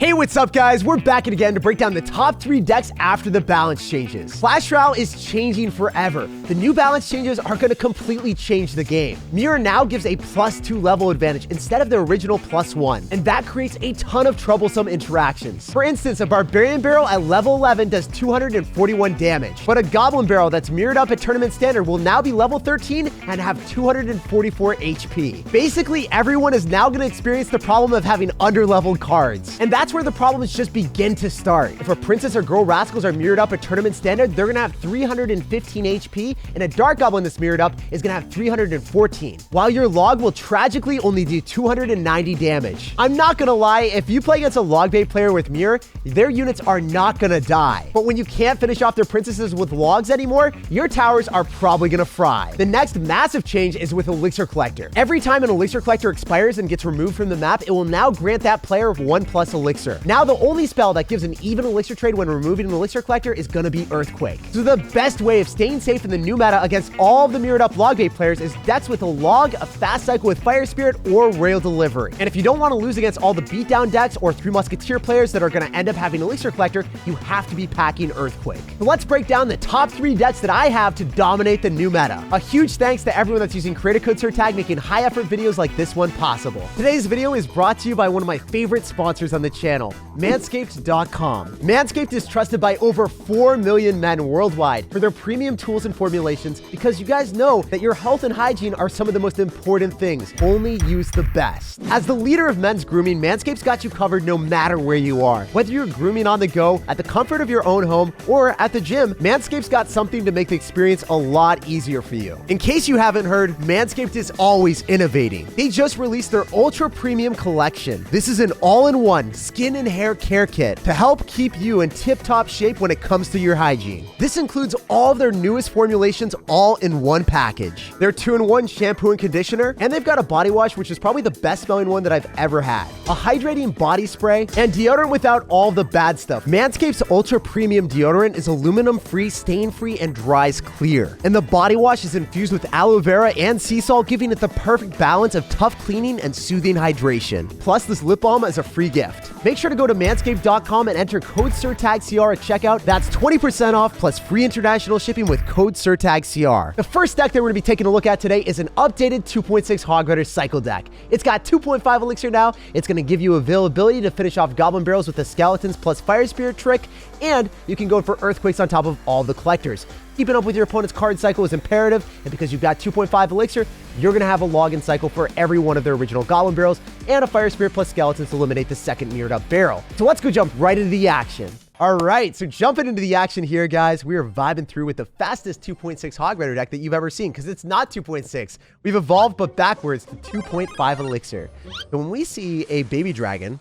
Hey, what's up guys? We're back again to break down the top 3 decks after the balance changes. Clash Royale is changing forever. The new balance changes are going to completely change the game. Mirror now gives a +2 level advantage instead of the original +1, and that creates a ton of troublesome interactions. For instance, a Barbarian Barrel at level 11 does 241 damage, but a Goblin Barrel that's mirrored up at Tournament Standard will now be level 13 and have 244 HP. Basically, everyone is now going to experience the problem of having underleveled cards, and that's where the problems just begin to start. If a Princess or Girl Rascals are mirrored up at Tournament Standard, they're gonna have 315 HP, and a Dark Goblin that's mirrored up is gonna have 314, while your Log will tragically only do 290 damage. I'm not gonna lie, if you play against a Log-based player with Mirror, their units are not gonna die. But when you can't finish off their Princesses with Logs anymore, your towers are probably gonna fry. The next massive change is with Elixir Collector. Every time an Elixir Collector expires and gets removed from the map, it will now grant that player 1+ Elixir. Now, the only spell that gives an even elixir trade when removing an elixir collector is gonna be Earthquake. So the best way of staying safe in the new meta against all of the mirrored up log-based players is decks with a log, a fast cycle with Fire Spirit, or Royal Delivery. And if you don't want to lose against all the beatdown decks or 3 Musketeer players that are gonna end up having elixir collector, you have to be packing Earthquake. So let's break down the top 3 decks that I have to dominate the new meta. A huge thanks to everyone that's using creator code SirTag, making high effort videos like this one possible. Today's video is brought to you by one of my favorite sponsors on the channel, Manscaped.com. Manscaped is trusted by over 4 million men worldwide for their premium tools and formulations, because you guys know that your health and hygiene are some of the most important things. Only use the best. As the leader of men's grooming, Manscaped's got you covered no matter where you are. Whether you're grooming on the go, at the comfort of your own home, or at the gym, Manscaped's got something to make the experience a lot easier for you. In case you haven't heard, Manscaped is always innovating. They just released their Ultra Premium Collection. This is an all-in-one skin and hair care kit to help keep you in tip-top shape when it comes to your hygiene. This includes all of their newest formulations all in one package. Their 2-in-1 shampoo and conditioner, and they've got a body wash, which is probably the best smelling one that I've ever had. A hydrating body spray, and deodorant without all the bad stuff. Manscaped's Ultra Premium Deodorant is aluminum-free, stain-free, and dries clear. And the body wash is infused with aloe vera and sea salt, giving it the perfect balance of tough cleaning and soothing hydration. Plus, this lip balm is a free gift. Make sure to go to Manscaped.com and enter code SirTagCR at checkout. That's 20% off plus free international shipping with code SirTagCR. The first deck that we're going to be taking a look at today is an updated 2.6 Hog Rider Cycle deck. It's got 2.5 Elixir now. It's going to give you availability to finish off Goblin Barrels with the Skeletons plus Fire Spirit trick, and you can go for Earthquakes on top of all the collectors. Keeping up with your opponent's card cycle is imperative, and because you've got 2.5 Elixir, you're going to have a login cycle for every one of their original Goblin Barrels, and a Fire Spirit plus Skeletons to eliminate the second mirrored up barrel. So let's go jump right into the action. All right, so jumping into the action here, guys, we are vibing through with the fastest 2.6 Hog Rider deck that you've ever seen, because it's not 2.6. We've evolved, but backwards to 2.5 Elixir. So when we see a Baby Dragon,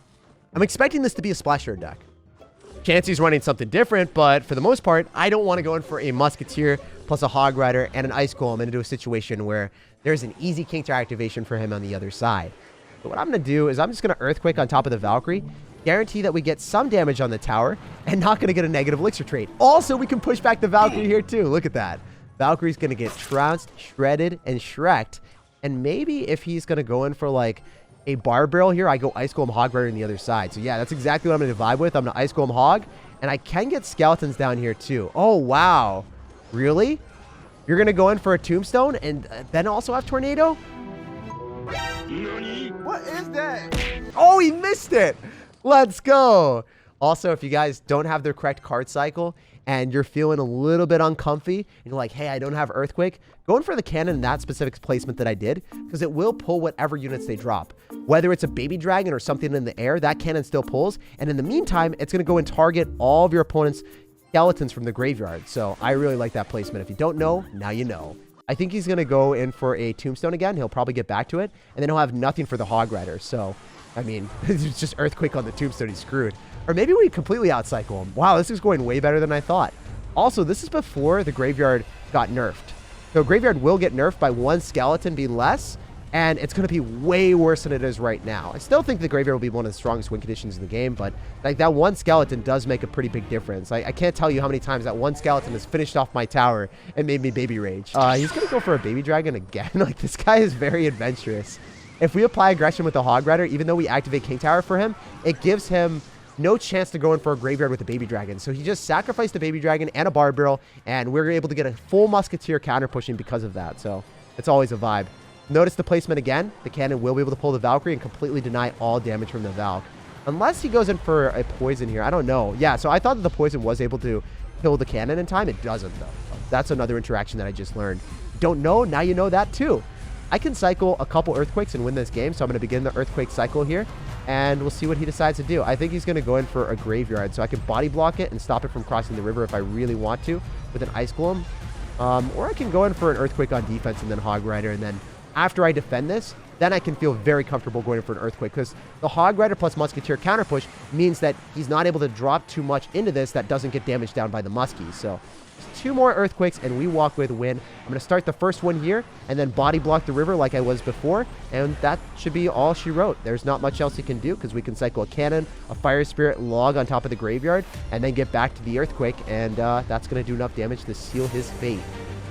I'm expecting this to be a Splasher deck. Chansey's running something different, but for the most part, I don't want to go in for a Musketeer plus a Hog Rider and an Ice Golem into a situation where there's an easy King Tower activation for him on the other side. So what I'm going to do is I'm just going to Earthquake on top of the Valkyrie, guarantee that we get some damage on the tower, and not going to get a negative elixir trade. Also, we can push back the Valkyrie here too. Look at that. Valkyrie's going to get trounced, shredded, and shreked. And maybe if he's going to go in for like a Bar Barrel here, I go Ice Golem Hog Rider on the other side. So yeah, that's exactly what I'm going to vibe with. I'm going to Ice Golem Hog, and I can get Skeletons down here too. Oh, wow. Really? You're going to go in for a Tombstone and then also have Tornado? What is that? Oh, he missed it. Let's go. Also, if you guys don't have the correct card cycle and you're feeling a little bit uncomfy and you're like, hey, I don't have Earthquake, go in for the cannon in that specific placement that I did, because it will pull whatever units they drop. Whether it's a Baby Dragon or something in the air, that cannon still pulls. And in the meantime, it's going to go and target all of your opponent's Skeletons from the graveyard. So I really like that placement. If you don't know, now you know. I think he's going to go in for a Tombstone again. He'll probably get back to it, and then he'll have nothing for the Hog Rider. So, I mean, it's just Earthquake on the Tombstone. He's screwed. Or maybe we completely outcycle him. Wow, this is going way better than I thought. Also, this is before the graveyard got nerfed. So graveyard will get nerfed by 1 skeleton be less, and it's going to be way worse than it is right now. I still think the graveyard will be one of the strongest win conditions in the game, but like that 1 skeleton does make a pretty big difference. I can't tell you how many times that 1 skeleton has finished off my tower and made me baby rage. He's going to go for a Baby Dragon again. Like, this guy is very adventurous. If we apply aggression with the Hog Rider, even though we activate King Tower for him, it gives him no chance to go in for a graveyard with the baby dragon. So he just sacrificed the baby dragon and a barb barrel, and we're able to get a full musketeer counter pushing because of that. So it's always a vibe. Notice the placement again. The cannon will be able to pull the Valkyrie and completely deny all damage from the Valk. Unless he goes in for a poison here. I don't know. Yeah, so I thought that the poison was able to kill the cannon in time. It doesn't, though. That's another interaction that I just learned. Don't know? Now you know that, too. I can cycle a couple Earthquakes and win this game, so I'm going to begin the Earthquake cycle here, and we'll see what he decides to do. I think he's going to go in for a Graveyard, so I can body block it and stop it from crossing the river if I really want to with an Ice Golem. Or I can go in for an Earthquake on defense and then Hog Rider, and then after I defend this, then I can feel very comfortable going in for an Earthquake, because the Hog Rider plus Musketeer counter push means that he's not able to drop too much into this that doesn't get damaged down by the Muskies. So 2 more Earthquakes and we walk with win. I'm going to start the first one here and then body block the river like I was before, and that should be all she wrote. There's not much else he can do, because we can cycle a cannon, a Fire Spirit, log on top of the graveyard, and then get back to the Earthquake, and that's going to do enough damage to seal his fate.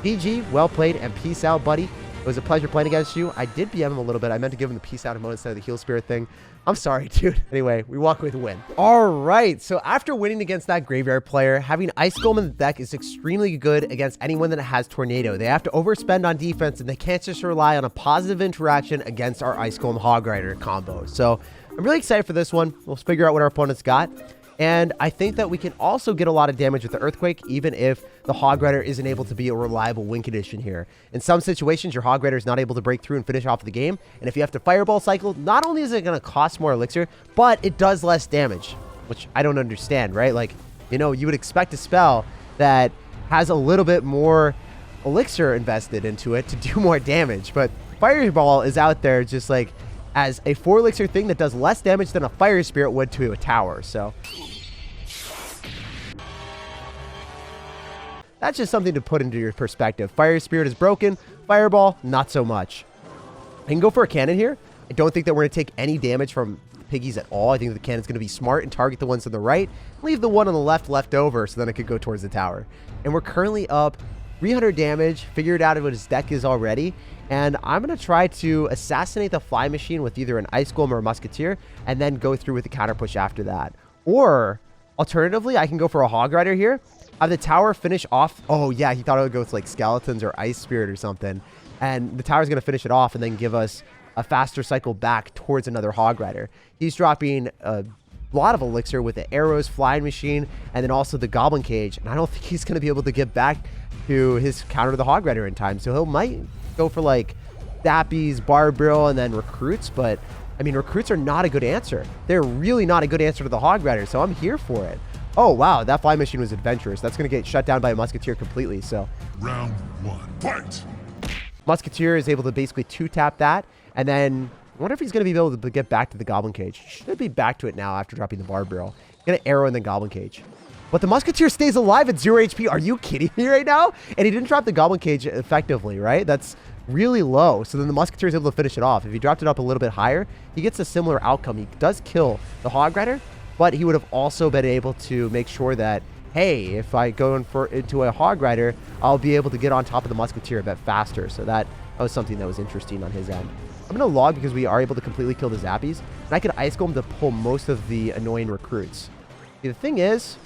GG, well played, and peace out, buddy. It was a pleasure playing against you. I did BM him a little bit. I meant to give him the peace out emote instead of the heal spirit thing. I'm sorry, dude. Anyway, we walk with a win. All right. So after winning against that graveyard player, having Ice Golem in the deck is extremely good against anyone that has Tornado. They have to overspend on defense, and they can't just rely on a positive interaction against our Ice Golem Hog Rider combo. So I'm really excited for this one. We'll figure out what our opponent's got. And I think that we can also get a lot of damage with the Earthquake, even if the Hog Rider isn't able to be a reliable win condition here. In some situations, your Hog Rider is not able to break through and finish off the game. And if you have to Fireball cycle, not only is it going to cost more elixir, but it does less damage, which I don't understand, right? Like, you know, you would expect a spell that has a little bit more elixir invested into it to do more damage. But Fireball is out there just like as a 4 elixir thing that does less damage than a Fire Spirit would to a tower. So that's just something to put into your perspective. Fire Spirit is broken. Fireball, not so much. I can go for a cannon here. I don't think that we're going to take any damage from the piggies at all. I think the cannon's going to be smart and target the ones to the right. Leave the one on the left over, so then I could go towards the tower. And we're currently up 300 damage. Figured out what his deck is already. And I'm going to try to assassinate the Fly Machine with either an Ice Golem or a Musketeer, and then go through with the counter push after that. Or, alternatively, I can go for a Hog Rider here. Have the tower finish off. Oh, yeah, he thought it would go with like Skeletons or Ice Spirit or something. And the tower's going to finish it off and then give us a faster cycle back towards another Hog Rider. He's dropping a lot of elixir with the arrows, Flying Machine, and then also the Goblin Cage. And I don't think he's going to be able to get back to his counter to the Hog Rider in time. So he might go for like Zappies, Barb Barrel, and then Recruits. But, I mean, Recruits are not a good answer. They're really not a good answer to the Hog Rider. So I'm here for it. Oh, wow, that Fly Machine was adventurous. That's going to get shut down by a Musketeer completely, so. Round 1, fight! Musketeer is able to basically 2-tap that, and then I wonder if he's going to be able to get back to the Goblin Cage. Should be back to it now after dropping the Barb Barrel. Get an arrow and then Goblin Cage. But the Musketeer stays alive at 0 HP. Are you kidding me right now? And he didn't drop the Goblin Cage effectively, right? That's really low. So then the Musketeer is able to finish it off. If he dropped it up a little bit higher, he gets a similar outcome. He does kill the Hog Rider, but he would have also been able to make sure that, hey, if I go into a Hog Rider, I'll be able to get on top of the Musketeer a bit faster. So that was something that was interesting on his end. I'm going to log because we are able to completely kill the Zappies. And I could Ice Golem to pull most of the annoying Recruits. See, the thing is,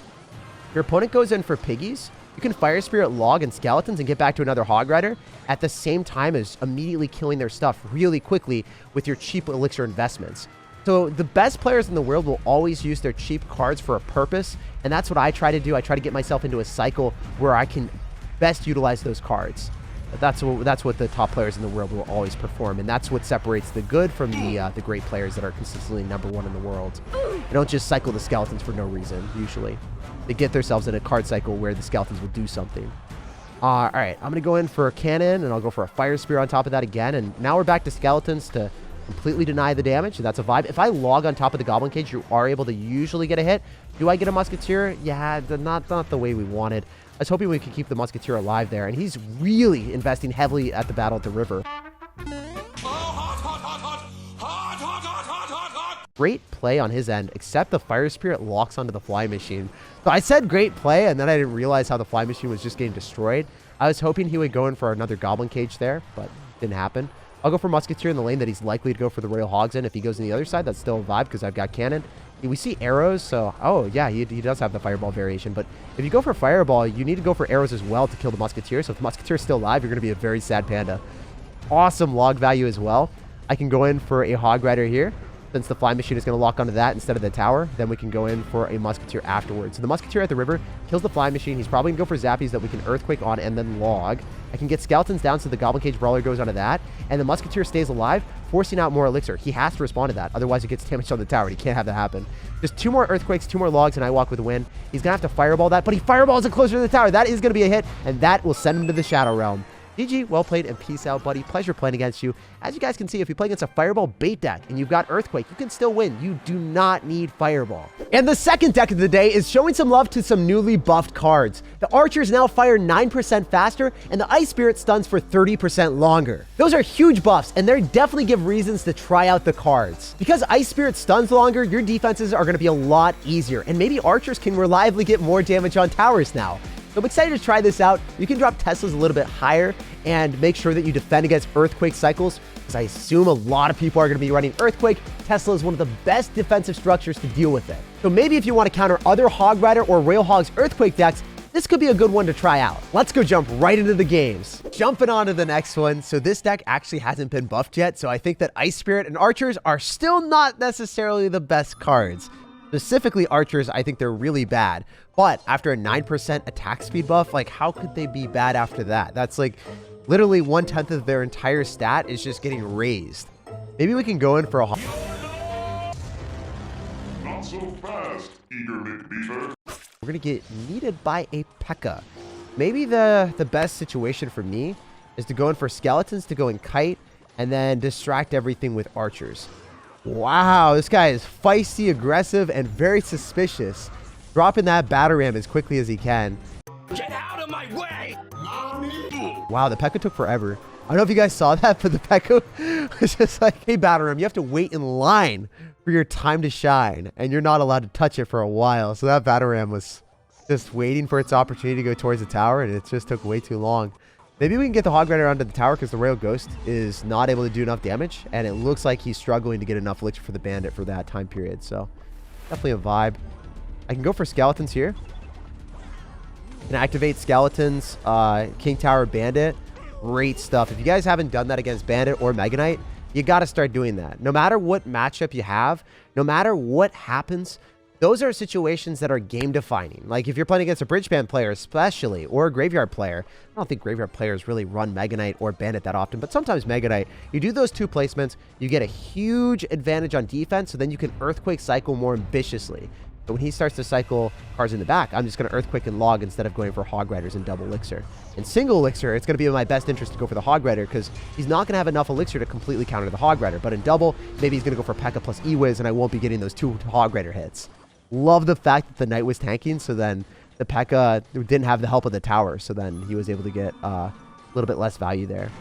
your opponent goes in for Piggies. You can Fire Spirit, log, and Skeletons and get back to another Hog Rider at the same time as immediately killing their stuff really quickly with your cheap elixir investments. So the best players in the world will always use their cheap cards for a purpose, and that's what I try to do. I try to get myself into a cycle where I can best utilize those cards. That's what the top players in the world will always perform, and that's what separates the good from the great players that are consistently #1 in the world. They don't just cycle the Skeletons for no reason, usually. They get themselves in a card cycle where the Skeletons will do something. All right, I'm going to go in for a cannon, and I'll go for a Fire Spear on top of that again, and now we're back to Skeletons to completely deny the damage, and that's a vibe. If I log on top of the Goblin Cage, you are able to usually get a hit. Do I get a Musketeer? Yeah, not the way we wanted. I was hoping we could keep the Musketeer alive there, and he's really investing heavily at the battle at the river. Great play on his end, except the Fire Spirit locks onto the Fly Machine. So I said great play, and then I didn't realize how the Fly Machine was just getting destroyed. I was hoping he would go in for another Goblin Cage there, but didn't happen. I'll go for Musketeer in the lane that he's likely to go for the Royal Hogs in. If he goes on the other side, that's still a vibe because I've got cannon. We see arrows, so... Oh, yeah, he does have the Fireball variation. But if you go for Fireball, you need to go for arrows as well to kill the Musketeer. So if the Musketeer is still alive, you're going to be a very sad panda. Awesome log value as well. I can go in for a Hog Rider here. Since the Fly Machine is going to lock onto that instead of the tower, then we can go in for a Musketeer afterwards. So the Musketeer at the river kills the Fly Machine. He's probably going to go for Zappies that we can Earthquake on and then log. I can get Skeletons down so the Goblin Cage Brawler goes onto that. And the Musketeer stays alive, forcing out more Elixir. He has to respond to that. Otherwise, it gets damaged on the tower. He can't have that happen. Just 2 more Earthquakes, 2 more logs, and I walk with a win. He's going to have to Fireball that, but he Fireballs it closer to the tower. That is going to be a hit, and that will send him to the Shadow Realm. GG, well played, and peace out, buddy. Pleasure playing against you. As you guys can see, if you play against a Fireball bait deck and you've got Earthquake, you can still win. You do not need Fireball. And the second deck of the day is showing some love to some newly buffed cards. The Archers now fire 9% faster, and the Ice Spirit stuns for 30% longer. Those are huge buffs, and they definitely give reasons to try out the cards. Because Ice Spirit stuns longer, your defenses are going to be a lot easier, and maybe Archers can reliably get more damage on towers now. So I'm excited to try this out. You can drop Teslas a little bit higher and make sure that you defend against Earthquake cycles, because I assume a lot of people are going to be running Earthquake. Tesla is one of the best defensive structures to deal with it. So maybe if you want to counter other Hog Rider or Royal Hogs Earthquake decks, this could be a good one to try out. Let's go jump right into the games. Jumping on to the next one. So this deck actually hasn't been buffed yet, so I think that Ice Spirit and Archers are still not necessarily the best cards. Specifically Archers, I think they're really bad. But after a 9% attack speed buff, like how could they be bad after that? That's like literally 1/10 of their entire stat is just getting raised. Maybe we can go in for a... Not so fast, eager McBeaver. We're going to get needed by a P.E.K.K.A. Maybe the best situation for me is to go in for Skeletons to go in Kite and then distract everything with Archers. Wow, this guy is feisty, aggressive, and very suspicious. Dropping that Battle Ram as quickly as he can. Get out of my way! Wow, the P.E.K.K.A. took forever. I don't know if you guys saw that, but the P.E.K.K.A. was just like, hey, Battle Ram, you have to wait in line for your time to shine, and you're not allowed to touch it for a while. So that Battle Ram was just waiting for its opportunity to go towards the tower, and it just took way too long. Maybe we can get the Hog Rider onto the tower because the Royal Ghost is not able to do enough damage, and it looks like he's struggling to get enough elixir for the Bandit for that time period. So definitely a vibe. I can go for Skeletons here. Can activate Skeletons, King Tower, Bandit. Great stuff. If you guys haven't done that against Bandit or Mega Knight, you got to start doing that. No matter what matchup you have, no matter what happens, those are situations that are game defining. Like if you're playing against a Bridge Band player especially, or a Graveyard player. I don't think Graveyard players really run Mega Knight or Bandit that often, but sometimes Mega Knight. You do those 2 placements, you get a huge advantage on defense, so then you can Earthquake cycle more ambitiously. But when he starts to cycle cards in the back, I'm just going to Earthquake and log instead of going for Hog Riders and double elixir. In single elixir, it's going to be in my best interest to go for the Hog Rider because he's not going to have enough elixir to completely counter the Hog Rider. But in double, maybe he's going to go for P.E.K.K.A. plus E-Wiz, and I won't be getting those 2 Hog Rider hits. Love the fact that the Knight was tanking, so then the P.E.K.K.A. didn't have the help of the tower, so then he was able to get a little bit less value there.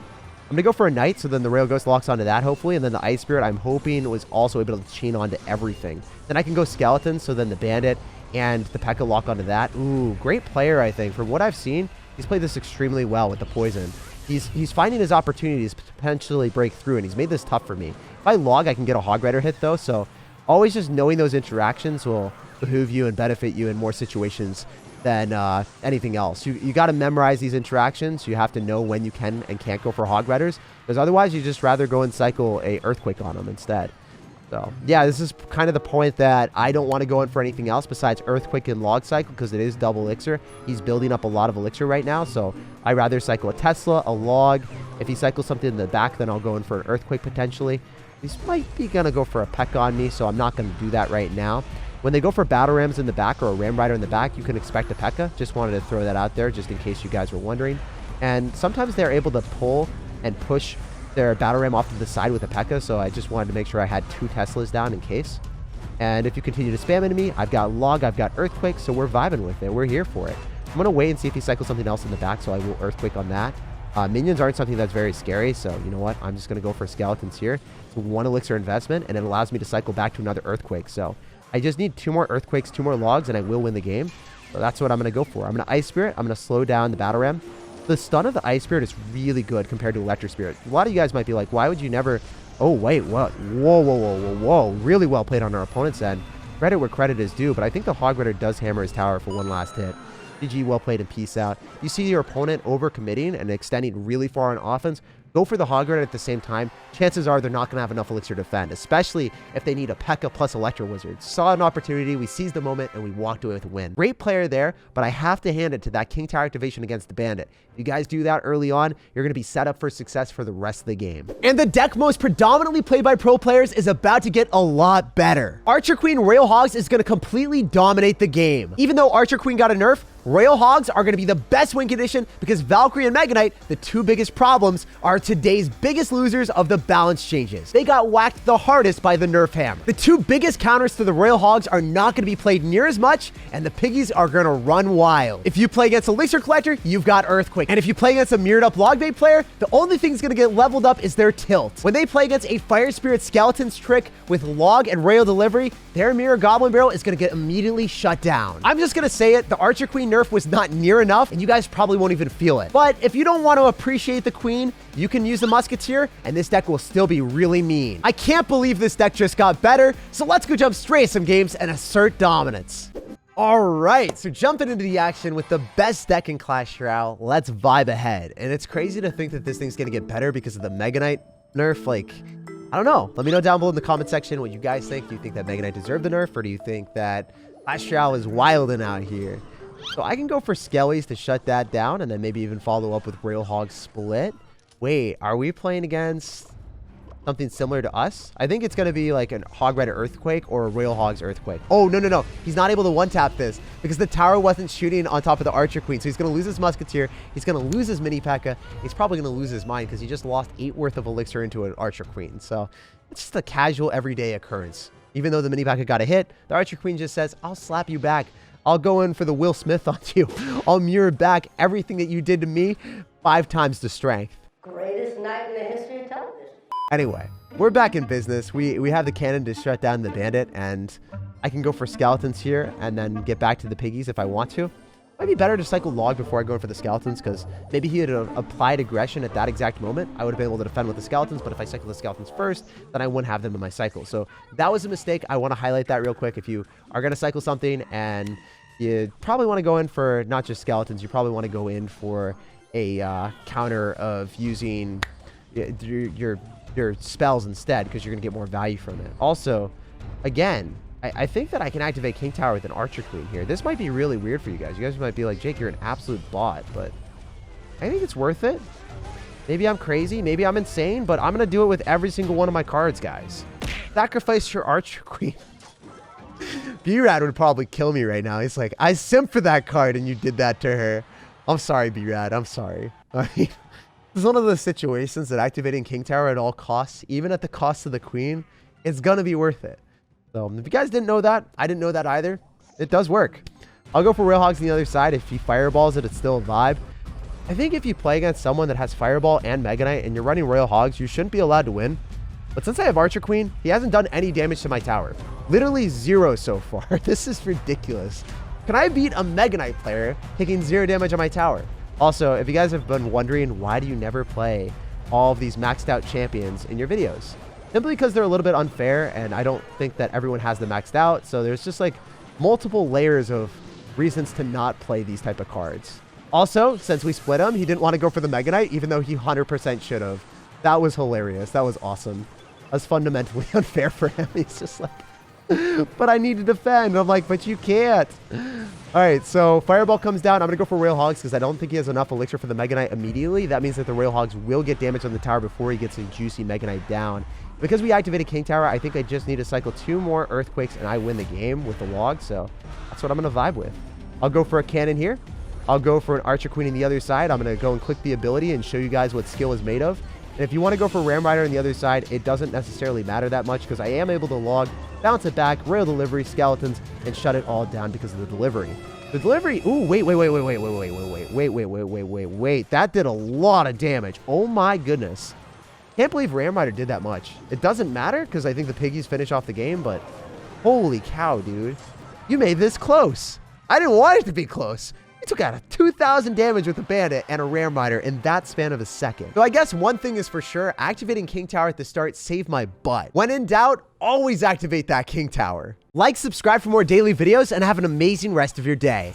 I'm going to go for a Knight, so then the Royal Ghost locks onto that, hopefully, and then the Ice Spirit, I'm hoping, was also able to chain onto everything. Then I can go Skeletons, so then the Bandit and the P.E.K.K.A. lock onto that. Ooh, great player, I think. From what I've seen, he's played this extremely well with the Poison. He's finding his opportunities to potentially break through, and he's made this tough for me. If I log, I can get a Hog Rider hit, though, so always just knowing those interactions will behoove you and benefit you in more situations than anything else. You got to memorize these interactions. You have to know when you can and can't go for Hog Riders, because otherwise you just rather go and cycle a Earthquake on them instead. So yeah, this is kind of the point that I don't want to go in for anything else besides Earthquake and log cycle because it is double elixir. He's building up a lot of elixir right now, so I'd rather cycle a Tesla, a log. If he cycles something in the back, then I'll go in for an Earthquake potentially. He's might be going to go for a P.E.K.K.A. on me, so I'm not going to do that right now. When they go for Battle Rams in the back or a Ram Rider in the back, you can expect a P.E.K.K.A. Just wanted to throw that out there just in case you guys were wondering. And sometimes they're able to pull and push their Battle Ram off to the side with a P.E.K.K.A., so I just wanted to make sure I had 2 Teslas down in case. And if you continue to spam into me, I've got Log, I've got Earthquake, so we're vibing with it. We're here for it. I'm going to wait and see if he cycles something else in the back, so I will Earthquake on that. Minions aren't something that's very scary, so you know what? I'm just going to go for Skeletons here. It's 1 elixir investment, and it allows me to cycle back to another Earthquake. So I just need 2 more Earthquakes, 2 more Logs, and I will win the game. So that's what I'm going to go for. I'm going to Ice Spirit. I'm going to slow down the Battle Ram. The stun of the Ice Spirit is really good compared to Electric Spirit. A lot of you guys might be like, why would you never... Oh, wait, what? Whoa, whoa, whoa, whoa, whoa. Really well played on our opponent's end. Credit where credit is due, but I think the Hog Rider does hammer his tower for one last hit. GG, well played, and peace out. You see your opponent overcommitting and extending really far on offense. Go for the Hog Rider at the same time. Chances are they're not going to have enough elixir to defend, especially if they need a P.E.K.K.A plus Electro Wizard. Saw an opportunity, we seized the moment, and we walked away with a win. Great player there, but I have to hand it to that King Tower activation against the Bandit. If you guys do that early on, you're going to be set up for success for the rest of the game. And the deck most predominantly played by pro players is about to get a lot better. Archer Queen Royal Hogs is going to completely dominate the game. Even though Archer Queen got a nerf, Royal Hogs are going to be the best win condition because Valkyrie and Mega Knight, the two biggest problems, are today's biggest losers of the balance changes. They got whacked the hardest by the nerf hammer. The two biggest counters to the Royal Hogs are not going to be played near as much, and the piggies are going to run wild. If you play against Elixir Collector, you've got Earthquake. And if you play against a mirrored up Log Bait player, the only thing that's going to get leveled up is their tilt. When they play against a Fire Spirit Skeleton's trick with Log and Royal Delivery, their Mirror Goblin Barrel is going to get immediately shut down. I'm just going to say it, the Archer Queen nerf was not near enough, and you guys probably won't even feel it. But if you don't want to appreciate the Queen, you can use the Musketeer, and this deck will still be really mean. I can't believe this deck just got better, so let's go jump straight to some games and assert dominance. All right, so jumping into the action with the best deck in Clash Royale, let's vibe ahead. And it's crazy to think that this thing's going to get better because of the Mega Knight nerf. Like, I don't know. Let me know down below in the comment section what you guys think. Do you think that Mega Knight deserved the nerf, or do you think that Clash Royale is wilding out here? So I can go for Skellies to shut that down, and then maybe even follow up with Royal Hog Split. Wait, are we playing against something similar to us? I think it's going to be like a Hog Rider Earthquake or a Royal Hog's Earthquake. Oh, no, no, no. He's not able to one-tap this because the tower wasn't shooting on top of the Archer Queen. So he's going to lose his Musketeer. He's going to lose his Mini P.E.K.K.A. He's probably going to lose his mind because he just lost 8 worth of elixir into an Archer Queen. So it's just a casual, everyday occurrence. Even though the Mini P.E.K.K.A got a hit, the Archer Queen just says, I'll slap you back. I'll go in for the Will Smith on you. I'll mirror back everything that you did to me 5 times the strength. Greatest night in the history of television. Anyway, we're back in business. We have the cannon to shut down the Bandit, and I can go for Skeletons here and then get back to the piggies if I want to. Might be better to cycle Log before I go in for the Skeletons, because maybe he had applied aggression at that exact moment. I would have been able to defend with the Skeletons, but if I cycle the Skeletons first, then I wouldn't have them in my cycle. So that was a mistake. I want to highlight that real quick. If you are going to cycle something and you probably want to go in for not just Skeletons, you probably want to go in for a counter of using your spells instead, because you're going to get more value from it. Also, again, I think that I can activate King Tower with an Archer Queen here. This might be really weird for you guys. You guys might be like, Jake, you're an absolute bot, but I think it's worth it. Maybe I'm crazy. Maybe I'm insane, but I'm going to do it with every single one of my cards, guys. Sacrifice your Archer Queen. B-Rad would probably kill me right now. He's like, I simp for that card and you did that to her. I'm sorry, B-Rad. I'm sorry. I mean, this is one of those situations that activating King Tower at all costs, even at the cost of the Queen, it's going to be worth it. So if you guys didn't know that, I didn't know that either. It does work. I'll go for Royal Hogs on the other side. If he fireballs it, it's still a vibe. I think if you play against someone that has Fireball and Mega Knight and you're running Royal Hogs, you shouldn't be allowed to win. But since I have Archer Queen, he hasn't done any damage to my tower. Literally 0 so far. This is ridiculous. Can I beat a Mega Knight player taking 0 damage on my tower? Also, if you guys have been wondering, why do you never play all of these maxed out champions in your videos? Simply because they're a little bit unfair, and I don't think that everyone has them maxed out. So there's just like multiple layers of reasons to not play these type of cards. Also, since we split him, he didn't want to go for the Mega Knight, even though he 100% should have. That was hilarious. That was awesome. That's fundamentally unfair for him. He's just like, but I need to defend. I'm like, but you can't. All right, so Fireball comes down. I'm going to go for Royal Hogs because I don't think he has enough elixir for the Mega Knight immediately. That means that the Royal Hogs will get damage on the tower before he gets a juicy Mega Knight down. Because we activated King Tower, I think I just need to cycle 2 more Earthquakes and I win the game with the Log. So that's what I'm going to vibe with. I'll go for a cannon here. I'll go for an Archer Queen on the other side. I'm going to go and click the ability and show you guys what skill is made of. And if you want to go for Ram Rider on the other side, it doesn't necessarily matter that much because I am able to Log, bounce it back, Royal Delivery, Skeletons, and shut it all down because of the delivery. The delivery, ooh, wait. That did a lot of damage. Oh my goodness. Can't believe Ram Rider did that much. It doesn't matter because I think the piggies finish off the game, but holy cow, dude. You made this close. I didn't want it to be close. You took out 2,000 damage with a bandit and a rare miner in that span of a second. So I guess one thing is for sure, activating King Tower at the start saved my butt. When in doubt, always activate that King Tower. Like, subscribe for more daily videos, and have an amazing rest of your day.